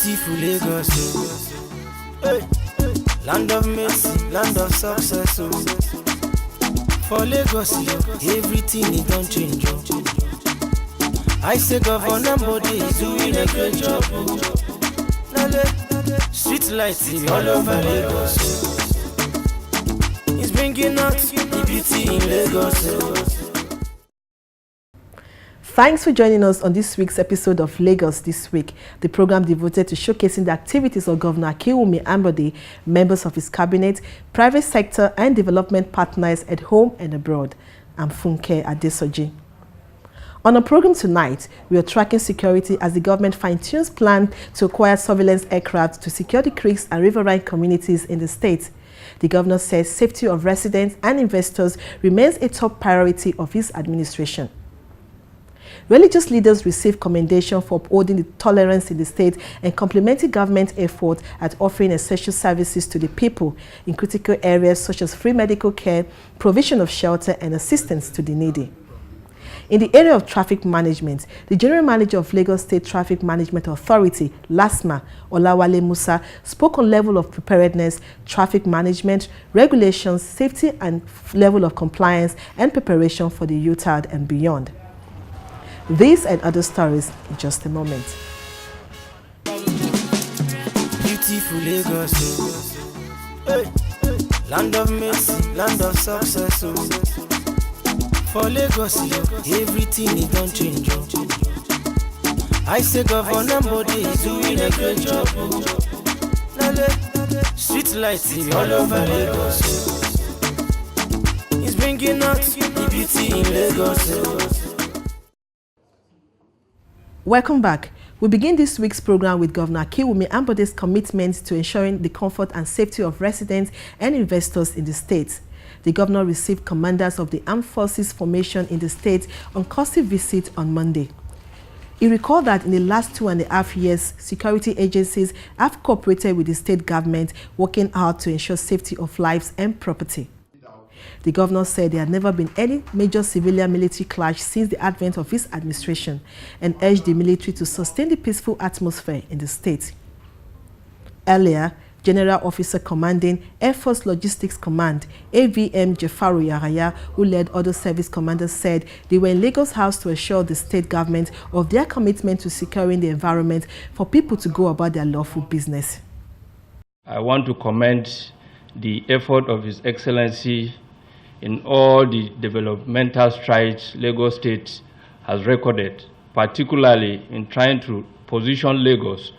Beautiful Lagos, hey. Land of mercy, land of success. For Lagos, everything is done change. I say Governor Body is doing a great job. Street lights all over Lagos. It's bringing out the beauty in Lagos. Thanks for joining us on this week's episode of Lagos This Week, the program devoted to showcasing the activities of Governor Akinwumi Ambode, members of his cabinet, private sector and development partners at home and abroad. I'm Funke Adesoji. On our program tonight, we are tracking security as the government fine-tunes plan to acquire surveillance aircraft to secure the creeks and riverine communities in the state. The governor says safety of residents and investors remains a top priority of his administration. Religious leaders received commendation for upholding the tolerance in the state and complimenting government effort at offering essential services to the people in critical areas such as free medical care, provision of shelter and assistance to the needy. In the area of traffic management, the General Manager of Lagos State Traffic Management Authority, LASMA, Olawale Musa, spoke on level of preparedness, traffic management, regulations, safety and level of compliance and preparation for the UTAD and beyond. These and other stories in just a moment. Beautiful Lagos, hey. Land of mercy, land of success. For Lagos, everything is done change. I say Governor Body is doing a great job. Street lights all over Lagos. It's bringing out the beauty in Lagos. Welcome back. We begin this week's program with Governor Akinwumi Ambode's commitment to ensuring the comfort and safety of residents and investors in the state. The governor received commanders of the Armed Forces formation in the state on courtesy visit on Monday. He recalled that in the last 2.5 years, security agencies have cooperated with the state government, working hard to ensure safety of lives and property. The governor said there had never been any major civilian-military clash since the advent of his administration and urged the military to sustain the peaceful atmosphere in the state. Earlier, General Officer Commanding Air Force Logistics Command, AVM Jefaru Yahaya, who led other service commanders, said they were in Lagos House to assure the state government of their commitment to securing the environment for people to go about their lawful business. I want to commend the effort of His Excellency in all the developmental strides Lagos State has recorded, particularly in trying to position Lagos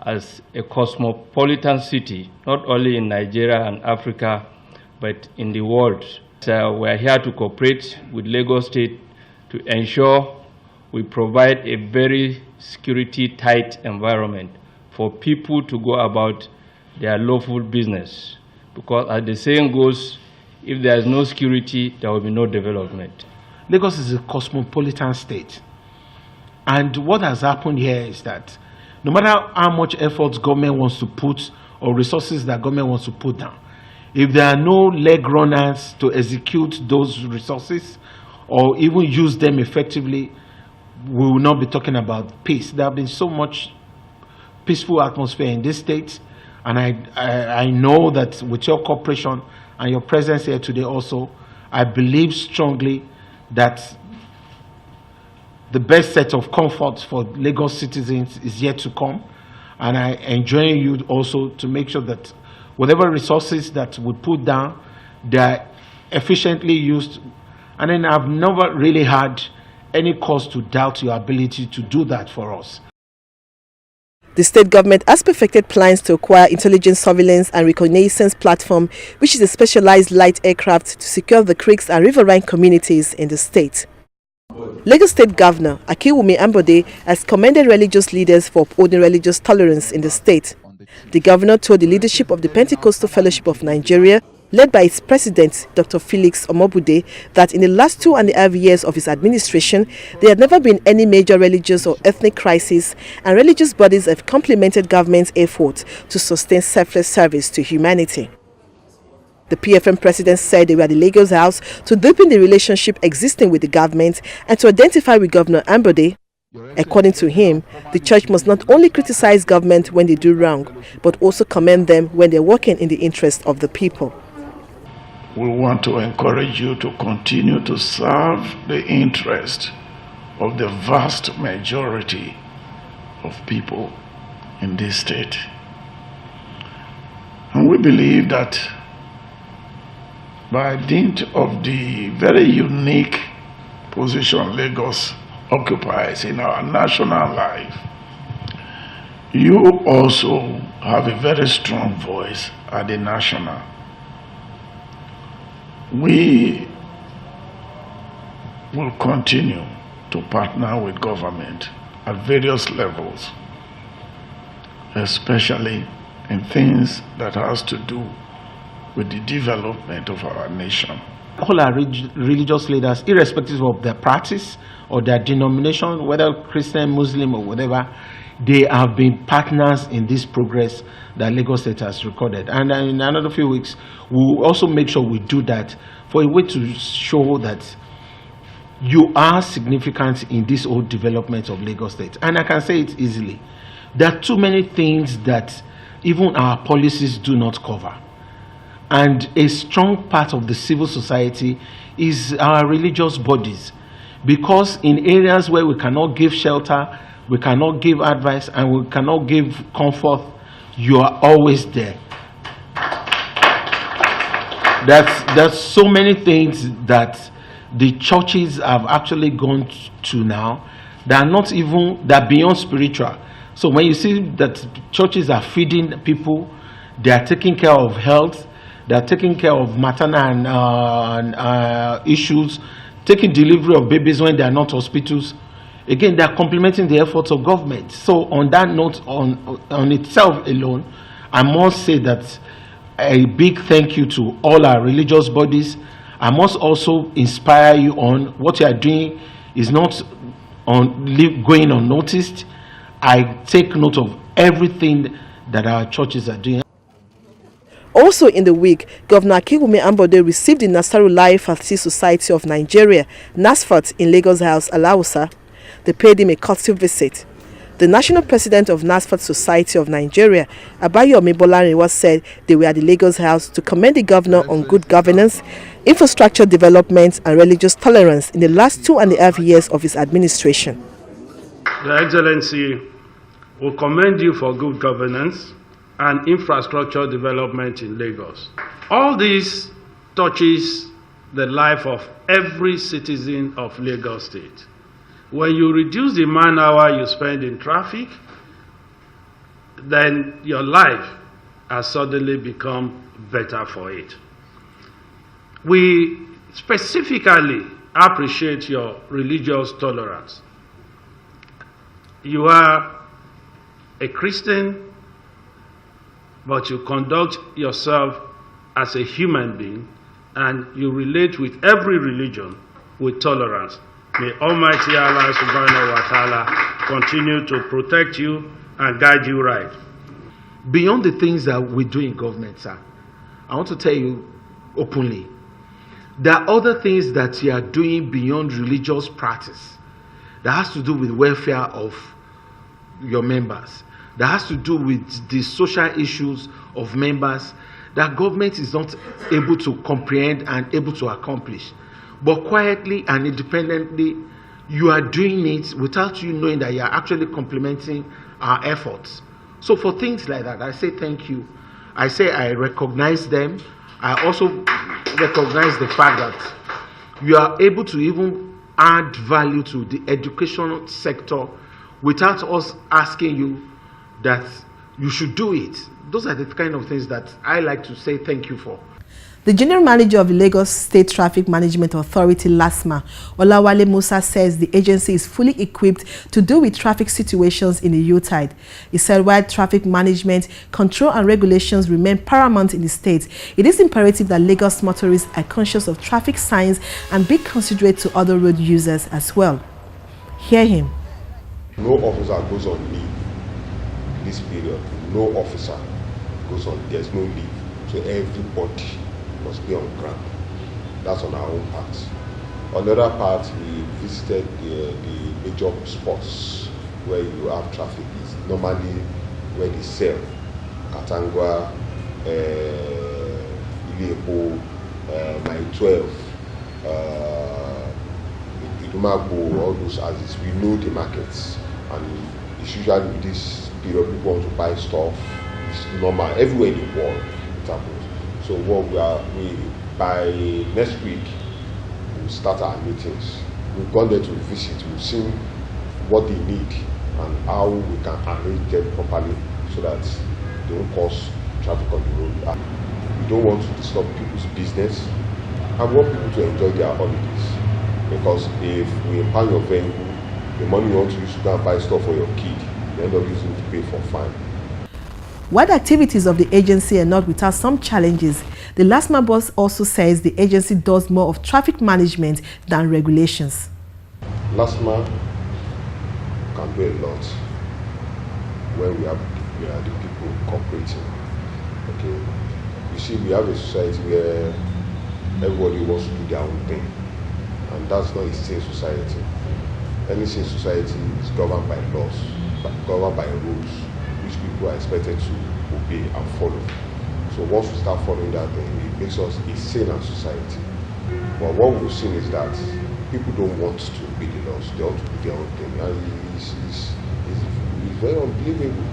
as a cosmopolitan city, not only in Nigeria and Africa, but in the world. So we are here to cooperate with Lagos State to ensure we provide a very security-tight environment for people to go about their lawful business. Because as the saying goes, if there is no security, there will be no development. Lagos is a cosmopolitan state. And what has happened here is that no matter how much effort government wants to put or resources that government wants to put down, if there are no leg runners to execute those resources or even use them effectively, we will not be talking about peace. There have been so much peaceful atmosphere in this state, and I know that with your cooperation and your presence here today also, I believe strongly that the best set of comfort for Lagos citizens is yet to come. And I enjoin you also to make sure that whatever resources that we put down, they are efficiently used. And then I've never really had any cause to doubt your ability to do that for us. The state government has perfected plans to acquire intelligence surveillance and reconnaissance platform, which is a specialized light aircraft to secure the creeks and riverine communities in the state. Lagos State Governor Akinwumi Ambode has commended religious leaders for upholding religious tolerance in the state. The governor told the leadership of the Pentecostal Fellowship of Nigeria, led by its president, Dr. Felix Omobude, that in the last 2.5 years of his administration, there had never been any major religious or ethnic crisis, and religious bodies have complimented government's effort to sustain selfless service to humanity. The PFM president said they were at the Lagos House to deepen the relationship existing with the government and to identify with Governor Ambode According to him, the church must not only criticize government when they do wrong, but also commend them when they're working in the interest of the people. We want to encourage you to continue to serve the interest of the vast majority of people in this state. And we believe that by dint of the very unique position Lagos occupies in our national life, you also have a very strong voice at the national. We will continue to partner with government at various levels, especially in things that has to do with the development of our nation. All our religious leaders, irrespective of their practice or their denomination, whether Christian, Muslim, or whatever, they have been partners in this progress that Lagos State has recorded. And in another few weeks, we'll also make sure we do that for a way to show that you are significant in this whole development of Lagos State. And I can say it easily. There are too many things that even our policies do not cover. And a strong part of the civil society is our religious bodies. Because in areas where we cannot give shelter, we cannot give advice, and we cannot give comfort, you are always there. There's so many things that the churches have actually gone to now that are not even, that are beyond spiritual. So when you see that churches are feeding people, they are taking care of health, they are taking care of maternal issues, taking delivery of babies when they are not hospitals. Again, they are complementing the efforts of government. So on that note, on itself alone, I must say that a big thank you to all our religious bodies. I must also inspire you on what you are doing is not going unnoticed. I take note of everything that our churches are doing. Also in the week, Governor Akinwumi Ambode received the Nasarullah Fati Society of Nigeria, NASFAT, in Lagos House, Alausa. They paid him a courtesy visit. The national president of NASFAT Society of Nigeria, Abayomi Bolarinwa, said they were at the Lagos House to commend the governor on good governance, infrastructure development and religious tolerance in the last 2.5 years of his administration. Your Excellency, we commend you for good governance and infrastructure development in Lagos. All this touches the life of every citizen of Lagos State. When you reduce the man-hour you spend in traffic, then your life has suddenly become better for it. We specifically appreciate your religious tolerance. You are a Christian, but you conduct yourself as a human being and you relate with every religion with tolerance. May Almighty Allah subhanahu wa ta'ala continue to protect you and guide you right. Beyond the things that we do in government, sir, I want to tell you openly, there are other things that you are doing beyond religious practice that has to do with welfare of your members, that has to do with the social issues of members that government is not able to comprehend and able to accomplish. But quietly and independently, you are doing it without you knowing that you are actually complementing our efforts. So for things like that, I say thank you. I say I recognize them. I also recognize the fact that you are able to even add value to the educational sector without us asking you that you should do it. Those are the kind of things that I like to say thank you for. The General Manager of the Lagos State Traffic Management Authority, LASMA, Olawale Musa, says the agency is fully equipped to deal with traffic situations in the Yuletide. He said while traffic management, control and regulations remain paramount in the state, it is imperative that Lagos motorists are conscious of traffic signs and be considerate to other road users as well. Hear him. No officer goes on leave this period. No officer goes on, there's no leave. So everybody must be on ground. That's on our own part. On the other part, we visited the major spots where you have traffic. Is normally where they sell Katangwa, Ilé-Epo, Mile 12, Idumagbo, all those houses. We know the markets, and it's usually with this period people want to buy stuff. It's normal everywhere in the world. It happens. So what by next week we'll start our meetings. We've gone there to visit. We've seen what they need and how we can arrange them properly so that they won't cause traffic on the road. We don't want to disturb people's business. I want people to enjoy their holidays, because if we impound your vehicle, the money you want to use to go and buy stuff for your kid, you end up using to pay for fine. While the activities of the agency are not without some challenges, the LASTMA boss also says the agency does more of traffic management than regulations. LASTMA can do a lot when we are the people cooperating. Okay, you see, we have a society where everybody wants to do their own thing, and that's not a sane society. Any sane society is governed by laws, governed by rules, which people are expected to obey and follow. So once we start following that thing, it makes us a saner society. But what we've seen is that people don't want to obey the laws, they want to do their own thing, and it's very unbelievable.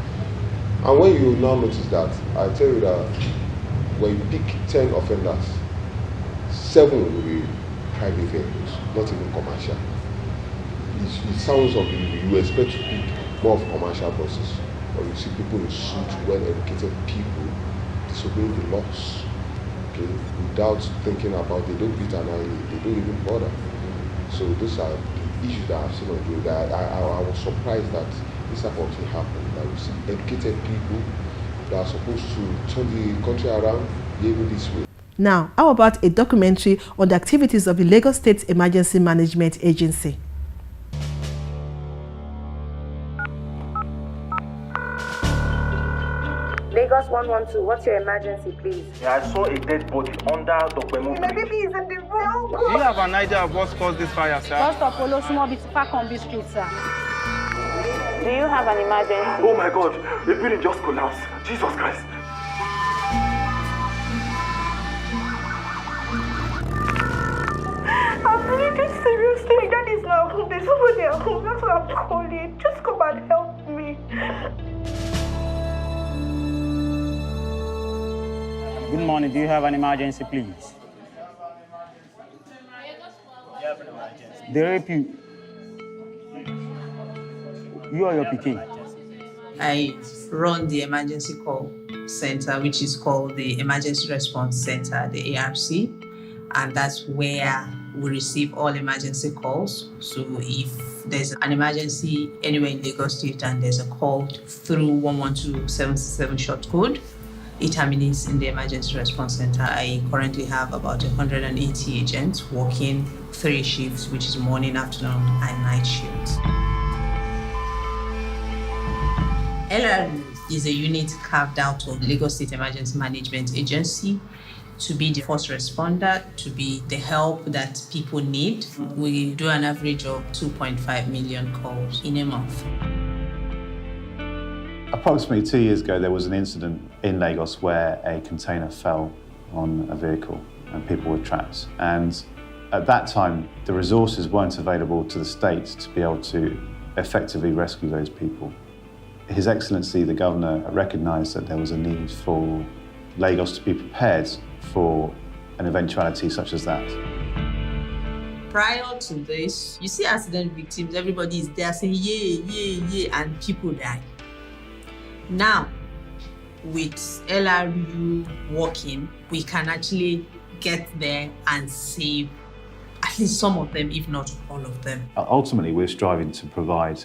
And when you now notice that, I tell you that when you pick 10 offenders, 7 will be private vehicles, not even commercial. It sounds unbelievable. You expect to pick more of commercial buses, but you see people in suits, well-educated people disobeying the laws, okay, without thinking about it. They don't beat an eye, they don't even bother. So those are the issues that I've seen on the road. I was surprised that this type of thing happened. That we see educated people that are supposed to turn the country around behaving this way. Now, how about a documentary on the activities of the Lagos State Emergency Management Agency? Lagos 112, what's your emergency, please? Yeah, I saw a dead body under Dokpemo My Bridge. baby is in the room. Do you have an idea of what's caused this fire, sir? First of all, Osimo Bitipacombe Street, sir. Do you have an emergency? Oh my God, the building just collapsed. Jesus Christ. I'm really seriously. That is not home. There's somebody at home. That's what I'm calling. Just come and help me. Good morning. Do you have an emergency, please? They rape you. You or your PK? I run the emergency call center, which is called the Emergency Response Center, the ARC, and that's where we receive all emergency calls. So if there's an emergency anywhere in Lagos State and there's a call through 11277 short code, it terminates in the Emergency Response Center. I currently have about 180 agents working 3 shifts, which is morning, afternoon, and night shifts. LRU is a unit carved out of Lagos State Emergency Management Agency to be the first responder, to be the help that people need. We do an average of 2.5 million calls in a month. Approximately 2 years ago, there was an incident in Lagos where a container fell on a vehicle and people were trapped. And at that time, the resources weren't available to the state to be able to effectively rescue those people. His Excellency, the Governor, recognised that there was a need for Lagos to be prepared for an eventuality such as that. Prior to this, you see accident victims, everybody is there saying, yeah, yeah, yeah, and people die. Now, with LRU working, we can actually get there and save at least some of them, if not all of them. Ultimately, we're striving to provide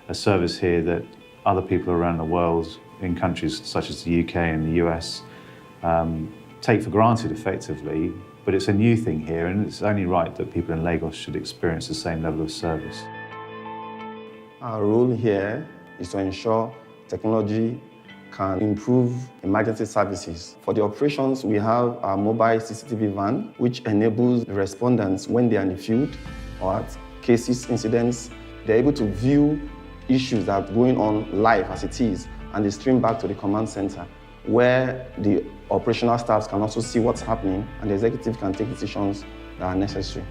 a service here that other people around the world, in countries such as the UK and the US, take for granted effectively, but it's a new thing here, and it's only right that people in Lagos should experience the same level of service. Our role here is to ensure technology can improve emergency services. For the operations, we have our mobile CCTV van, which enables the respondents when they are in the field or at cases, incidents, they're able to view issues that are going on live as it is, and they stream back to the command center, where the operational staffs can also see what's happening, and the executive can take decisions that are necessary.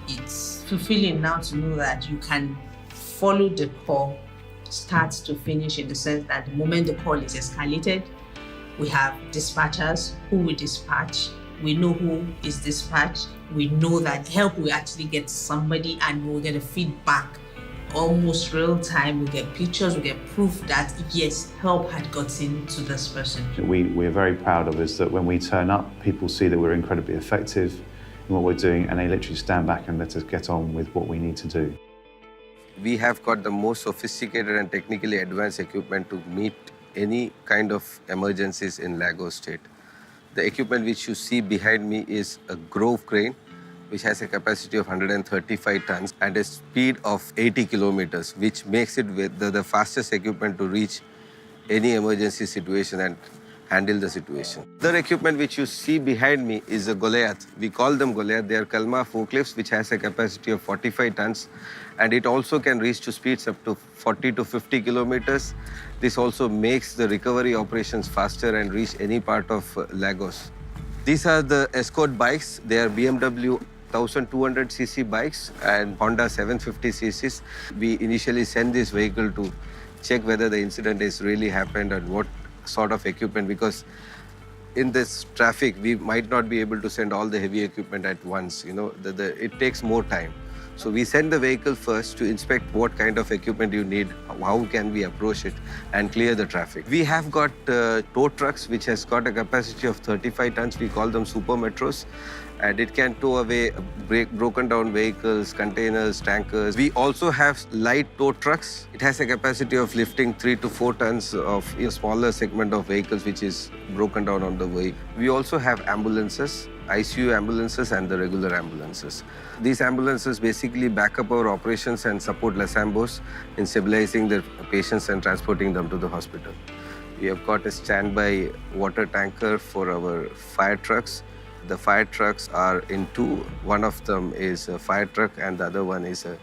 It's fulfilling now to know that you can follow the call start to finish, in the sense that the moment the call is escalated, we have dispatchers who will dispatch. We know who is dispatched. We know that help will actually get somebody, and we'll get a feedback almost real time. We'll get pictures, we'll get proof that yes, help had gotten to this person. We're very proud of is that when we turn up, people see that we're incredibly effective in what we're doing, and they literally stand back and let us get on with what we need to do. We have got the most sophisticated and technically advanced equipment to meet any kind of emergencies in Lagos State. The equipment which you see behind me is a Grove crane, which has a capacity of 135 tons and a speed of 80 kilometers, which makes it the fastest equipment to reach any emergency situation and handle the situation. The equipment which you see behind me is a Goliath. We call them Goliath. They are Kalmar forklifts, which has a capacity of 45 tons, and it also can reach to speeds up to 40 to 50 kilometers. This also makes the recovery operations faster and reach any part of Lagos. These are the escort bikes. They are BMW 1200cc bikes and Honda 750cc's. We initially send this vehicle to check whether the incident has really happened and what sort of equipment, because in this traffic, we might not be able to send all the heavy equipment at once. You know, it takes more time. So we send the vehicle first to inspect what kind of equipment you need, how can we approach it, and clear the traffic. We have got tow trucks, which has got a capacity of 35 tons. We call them super metros. And it can tow away broken down vehicles, containers, tankers. We also have light tow trucks. It has a capacity of lifting 3 to 4 tons of a smaller segment of vehicles which is broken down on the way. We also have ambulances, ICU ambulances and the regular ambulances. These ambulances basically back up our operations and support Lasambos in stabilizing the patients and transporting them to the hospital. We have got a standby water tanker for our fire trucks. The fire trucks are in two. One of them is a fire truck and the other one is a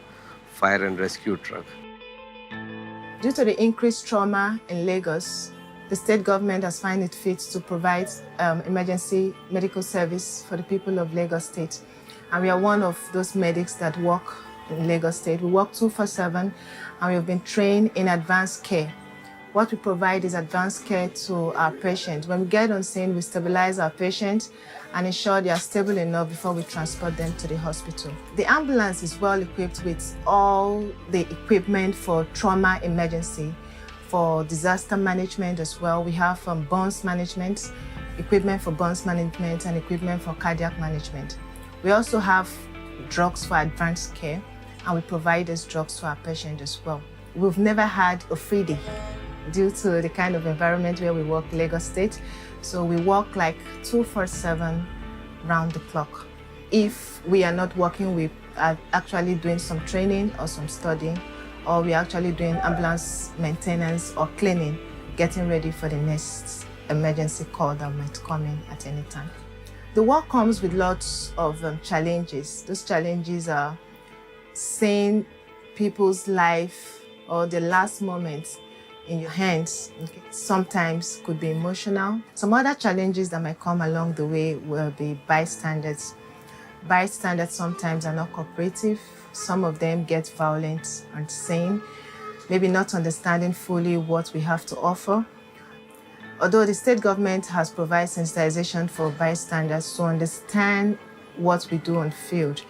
fire and rescue truck. Due to the increased trauma in Lagos, the state government has found it fit to provide emergency medical service for the people of Lagos State. And we are one of those medics that work in Lagos State. We work 24/7 and we have been trained in advanced care. What we provide is advanced care to our patients. When we get on scene, we stabilize our patients and ensure they are stable enough before we transport them to the hospital. The ambulance is well equipped with all the equipment for trauma emergency, for disaster management as well. We have burns management, equipment for burns management and equipment for cardiac management. We also have drugs for advanced care, and we provide these drugs to our patients as well. We've never had a free day due to the kind of environment where we work in Lagos State. So we work like 24/7 round the clock. If we are not working, we are actually doing some training or some studying, or we're actually doing ambulance maintenance or cleaning, getting ready for the next emergency call that might come in at any time. The work comes with lots of challenges. Those challenges are seeing people's life or the last moments in your hands. Sometimes could be emotional. Some other challenges that might come along the way will be bystanders. Bystanders sometimes are not cooperative. Some of them get violent and sane, maybe not understanding fully what we have to offer. Although the state government has provided sensitization for bystanders to understand what we do on field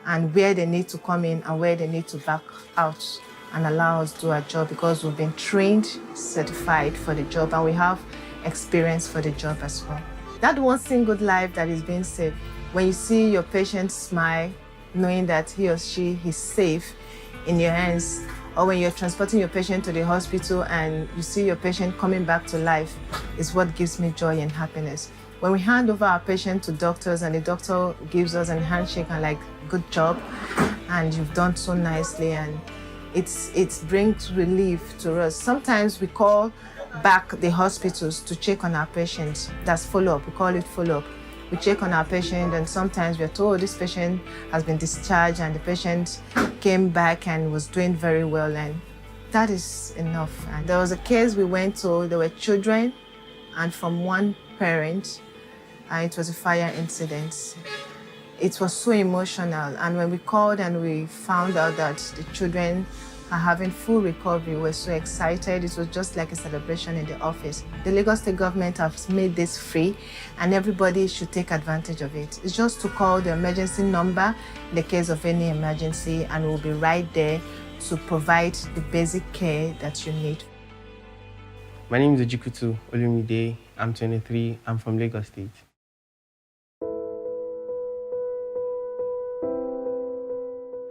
and where they need to come in and where they need to back out and allow us to do our job, because we've been trained, certified for the job, and we have experience for the job as well. That one single life that is being saved, when you see your patient smile, knowing that he or she is safe in your hands, or when you're transporting your patient to the hospital and you see your patient coming back to life, is what gives me joy and happiness. When we hand over our patient to doctors and the doctor gives us a handshake and like, good job, and you've done so nicely, and it brings relief to us. Sometimes we call back the hospitals to check on our patients. That's follow-up. We call it follow-up. We check on our patient, and sometimes we're told this patient has been discharged and the patient came back and was doing very well, and that is enough. And there was a case we went to, there were children, and from one parent, it was a fire incident. It was so emotional, and when we called and we found out that the children are having full recovery, we were so excited. It was just like a celebration in the office. The Lagos State government has made this free, and everybody should take advantage of it. It's just to call the emergency number in the case of any emergency, and we'll be right there to provide the basic care that you need. My name is Ojikutu Olumide. I'm 23. I'm from Lagos State.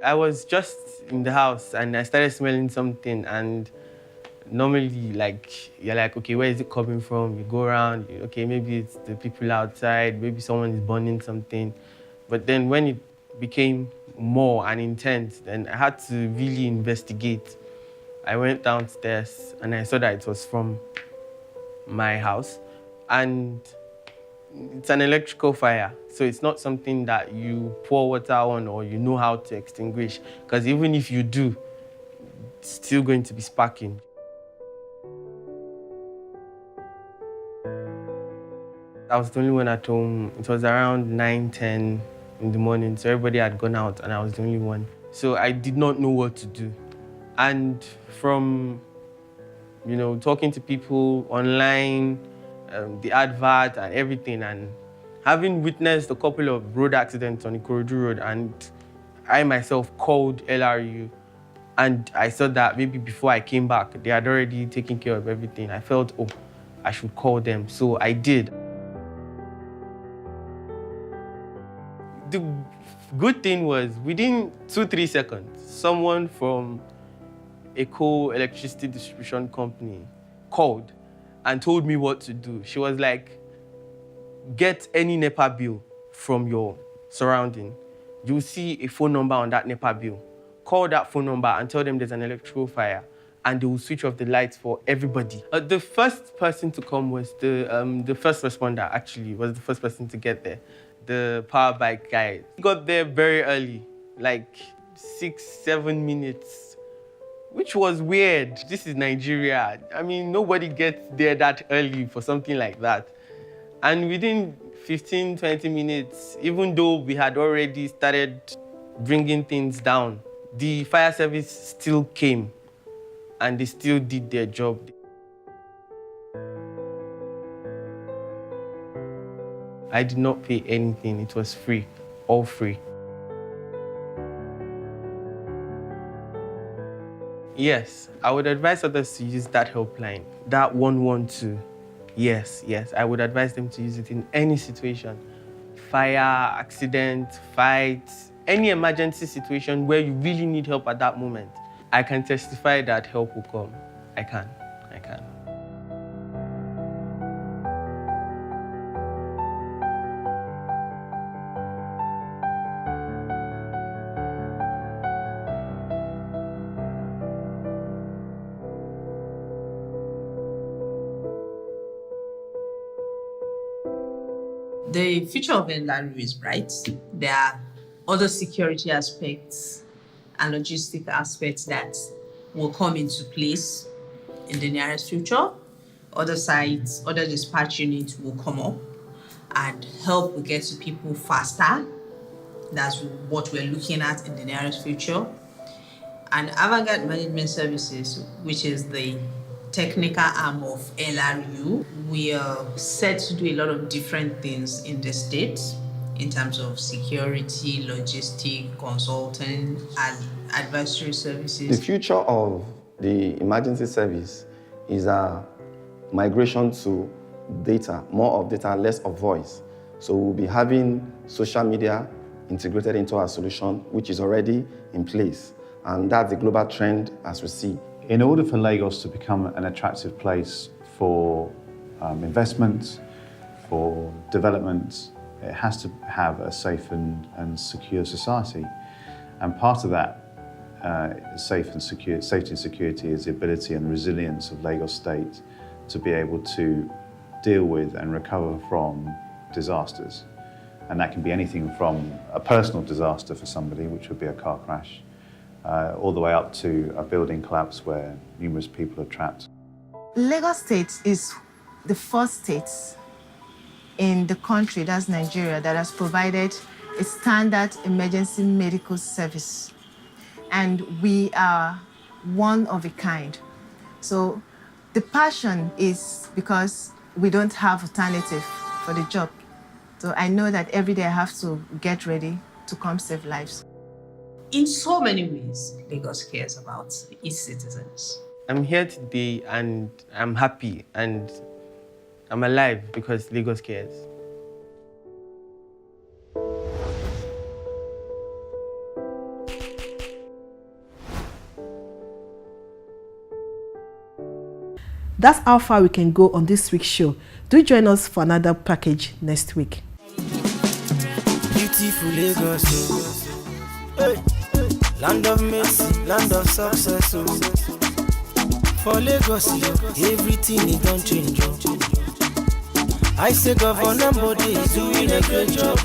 I was just in the house and I started smelling something, and normally you're like, okay, where is it coming from? You go around, okay, maybe it's the people outside, maybe someone is burning something. But then when it became more and intense, then I had to really investigate. I went downstairs and I saw that it was from my house, and it's an electrical fire, so it's not something that you pour water on or you know how to extinguish, because even if you do, it's still going to be sparking. I was the only one at home. It was around 9-10 in the morning, so everybody had gone out and I was the only one. So I did not know what to do. And from, talking to people online, the advert and everything, and having witnessed a couple of road accidents on Ikorodu Road, and I myself called LRU, and I saw that maybe before I came back, they had already taken care of everything. I felt, I should call them, so I did. The good thing was, within 2-3 seconds, someone from Eco Electricity Distribution Company called and told me what to do. She was like, get any NEPA bill from your surrounding. You'll see a phone number on that NEPA bill. Call that phone number and tell them there's an electrical fire, and they will switch off the lights for everybody. The first person to come was the first responder, actually, was the first person to get there. The power bike guy. He got there very early, like 6-7 minutes, which was weird. This is Nigeria. I mean, nobody gets there that early for something like that. And within 15-20 minutes, even though we had already started bringing things down, the fire service still came and they still did their job. I did not pay anything. It was free, all free. Yes, I would advise others to use that helpline, that 112. Yes, I would advise them to use it in any situation. Fire, accident, fight, any emergency situation where you really need help at that moment. I can testify that help will come. I can. The future of LRU is bright. There are other security aspects and logistic aspects that will come into place in the nearest future. Other sites, other dispatch units will come up and help will get to people faster. That's what we're looking at in the nearest future. And Avantgarde Management Services, which is the technical arm of LRU, we are set to do a lot of different things in the state in terms of security, logistic, consulting, and advisory services. The future of the emergency service is a migration to data, more of data, less of voice. So we'll be having social media integrated into our solution, which is already in place. And that's the global trend as we see. In order for Lagos to become an attractive place for investment, for development, it has to have a safe and secure society. And part of that safety and security is the ability and resilience of Lagos State to be able to deal with and recover from disasters. And that can be anything from a personal disaster for somebody, which would be a car crash, all the way up to a building collapse where numerous people are trapped. Lagos State is the first state in the country, that's Nigeria, that has provided a standard emergency medical service. And we are one of a kind. So the passion is because we don't have alternative for the job. So I know that every day I have to get ready to come save lives. In so many ways, Lagos cares about its citizens. I'm here today and I'm happy and I'm alive because Lagos cares. That's how far we can go on this week's show. Do join us for another package next week. Beautiful Lagos, hey. Land of mercy, land of success. For Lagos, everything is done change. I say Governor Body is doing a great job.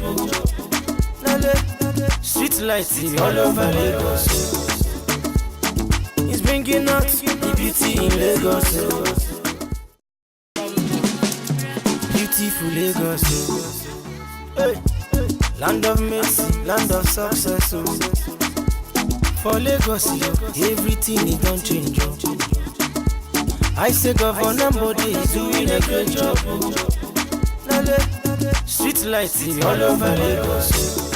Street lights all over Lagos. He's bringing out the beauty in Lagos. Beautiful Lagos, hey. Land of mercy, land of success. For Lagos, everything is done change. I say Governor Body is doing a great job. Street lights all over Lagos.